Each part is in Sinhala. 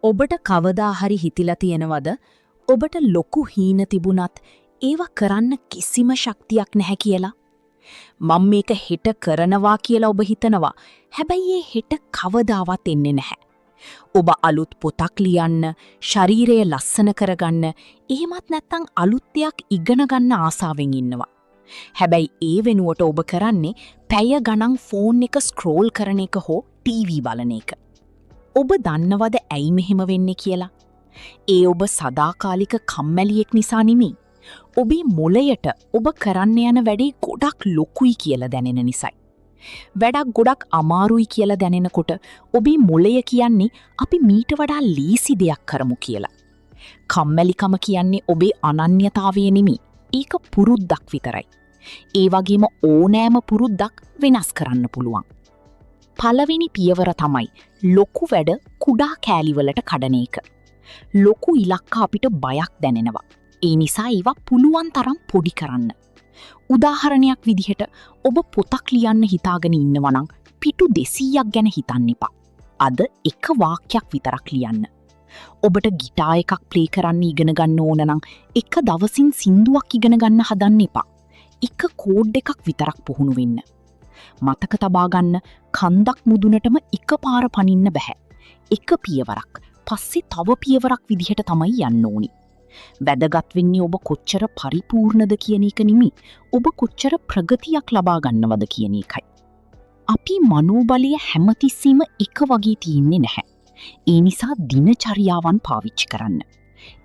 ඔබට කවදා හරි හිතිලා තියෙනවද ඔබට ලොකු හීන තිබුණත් ඒවා කරන්න කිසිම ශක්තියක් නැහැ කියලා? මම මේක හෙට කරනවා කියලා ඔබ හිතනවා. හැබැයි ඒ හෙට කවදාවත් එන්නේ නැහැ. ඔබ අලුත් පොතක් ලියන්න, ශරීරය ලස්සන කරගන්න, එහෙමත් නැත්නම් අලුත් දෙයක් ඉගෙන ගන්න ආසාවෙන් ඉන්නවා. හැබැයි ඒ වෙනුවට ඔබ කරන්නේ පැය ගණන් ෆෝන් එක ස්ක්‍රෝල් කරන එක හෝ ටීවී බලන එක. ඔබ දන්නවද ඇයි මෙහෙම වෙන්නේ කියලා? ඒ ඔබ සදාකාලික කම්මැලියෙක් නිසා නෙමෙයි. ඔබේ මොළයට ඔබ කරන්න යන වැඩේ ගොඩක් ලොකුයි කියලා දැනෙන නිසායි. වැඩක් ගොඩක් අමාරුයි කියලා දැනෙනකොට ඔබේ මොළය කියන්නේ අපි මීට වඩා ලීසි දෙයක් කරමු කියලා. කම්මැලිකම කියන්නේ ඔබේ අනන්‍යතාවය නෙමෙයි. ඒක පුරුද්දක් විතරයි. ඒ වගේම ඕනෑම පුරුද්දක් වෙනස් කරන්න පුළුවන්. පළවෙනි පියවර තමයි ලොකු වැඩ කුඩා කෑලිවලට කඩන එක. ලොකු ඉලක්ක අපිට බයක් දැනෙනවා. ඒ නිසා ඒවා පුළුවන් තරම් පොඩි කරන්න. උදාහරණයක් විදිහට ඔබ පොතක් ලියන්න හිතාගෙන ඉන්නවා නම් පිටු 200ක් ගැන හිතන්න එපා. අද එක වාක්‍යයක් විතරක් ලියන්න. ඔබට ගිටාර් එකක් ප්ලේ කරන්න ඉගෙන ගන්න ඕන නම් එක දවසින් සින්දුවක් ඉගෙන ගන්න හදන්න එපා. එක කෝඩ් එකක් විතරක් පුහුණු වෙන්න. මතක තබා ගන්න කන්දක් මුදුනටම එකපාර පනින්න බෑ. එක පියවරක් පස්සේ තව පියවරක් විදිහට තමයි යන්න ඕනි. වැදගත් වෙන්නේ ඔබ කොච්චර පරිපූර්ණද කියන එක නෙමෙයි, ඔබ කොච්චර ප්‍රගතියක් ලබා ගන්නවද කියන එකයි. අපි මනෝබලය හැමතිස්සෙම එක වගේ තියෙන්නේ නැහැ. ඒ නිසා දිනචරියාවන් පාවිච්චි කරන්න.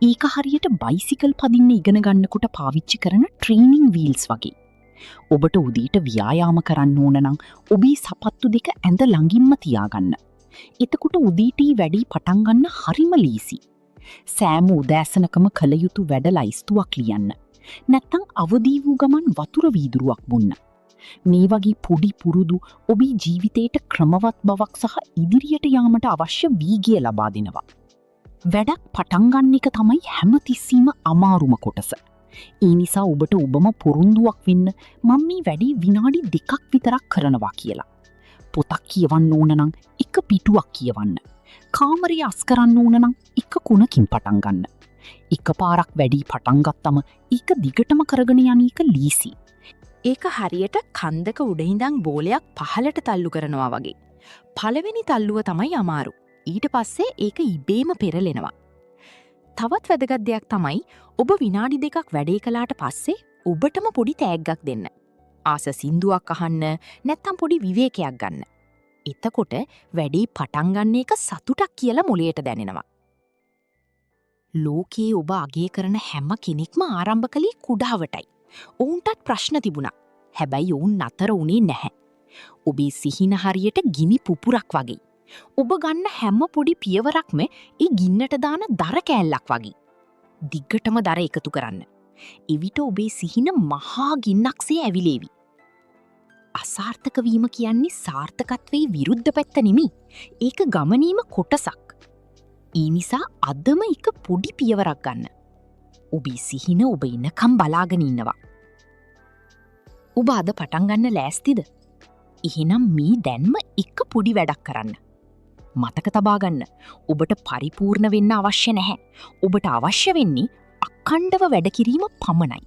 ඒක හරියට බයිසිකල් පදින්න ඉගෙන ගන්නකොට පාවිච්චි කරන ට්‍රේනින් වීල්ස් වගේ. ඔබට උදේට ව්‍යායාම කරන්න ඕන නම් ඔබේ සපත්තු දෙක ඇඳ ළඟින්ම තියාගන්න. එතකොට උදේට වැඩි පටන් ගන්න හරිම ලීසි. සෑම උදෑසනකම කළ යුතු වැඩ ලයිස්තුවක් ලියන්න. නැත්තම් අවදි වූ ගමන් වතුර වීදුරුවක් බොන්න. මේ වගේ පොඩි පුරුදු ඔබේ ජීවිතයට ක්‍රමවත් බවක් සහ ඉදිරියට යාමට අවශ්‍ය වීගය ලබා දෙනවා. වැඩක් පටන් ගන්න එක තමයි හැමතිස්සෙම අමාරුම කොටස. ඒ නිසා ඔබට ඔබම පොරොන්දුවක් වෙන්න මම මේ වැඩේ විනාඩි 2ක් විතරක් කරනවා කියලා. පොතක් කියවන්න ඕන නම් එක පිටුවක් කියවන්න. කාමරය අස් කරන්න ඕන නම් එක කුණකින් පටන් ගන්න. එකපාරක් වැඩි පටන් ගත්තම ඒක දිගටම කරගෙන යන එක ලීසි. ඒක හරියට කන්දක උඩ ඉඳන් බෝලයක් පහළට තල්ලු කරනවා වගේ. පළවෙනි තල්ලුව තමයි අමාරු. ඊට පස්සේ ඒක ඉබේම පෙරලෙනවා. තවත් වැදගත් දෙයක් තමයි ඔබ විනාඩි 2ක් වැඩේ කළාට පස්සේ ඔබටම පොඩි තෑග්ගක් දෙන්න. ආස සින්දුවක් අහන්න, නැත්තම් පොඩි විවේකයක් ගන්න. එතකොට වැඩේ පටන් ගන්න එක සතුටක් කියලා මොළයට දැනෙනවා. ලෝකයේ ඔබ අගය කරන හැම කෙනෙක්ම ආරම්භ කළේ කුඩාවටයි. ඔවුන්ටත් ප්‍රශ්න තිබුණා. හැබැයි ඔවුන් නතර වුණේ නැහැ. ඔබේ සිහින හරියට ගිනි පුපුරක් වගේ. ඔබ ගන්න හැම පොඩි පියවරක්ම ඒ ගින්නට දාන දර කෑල්ලක් වගේ. දිග්ගටම දර එකතු කරන්න. එවිට ඔබේ සිහින මහා ගින්නක්සේ ඇවිලේවි. අසාර්ථක වීම කියන්නේ සාර්ථකත්වයේ විරුද්ධ පැත්ත නෙමෙයි. ඒක ගමනීම කොටසක්. ඒ නිසා අදම එක පොඩි පියවරක් ගන්න. ඔබේ සිහින ඔබ ඉන්නකම් බලාගෙන ඉන්නවා. ඔබ අද පටන් ගන්න ලෑස්තිද? එහෙනම් මේ දැන්ම එක පොඩි වැඩක් කරන්න. මතක තබා ගන්න. ඔබට පරිපූර්ණ වෙන්න අවශ්‍ය නැහැ. ඔබට අවශ්‍ය වෙන්නේ අඛණ්ඩව වැඩ කිරීම පමණයි.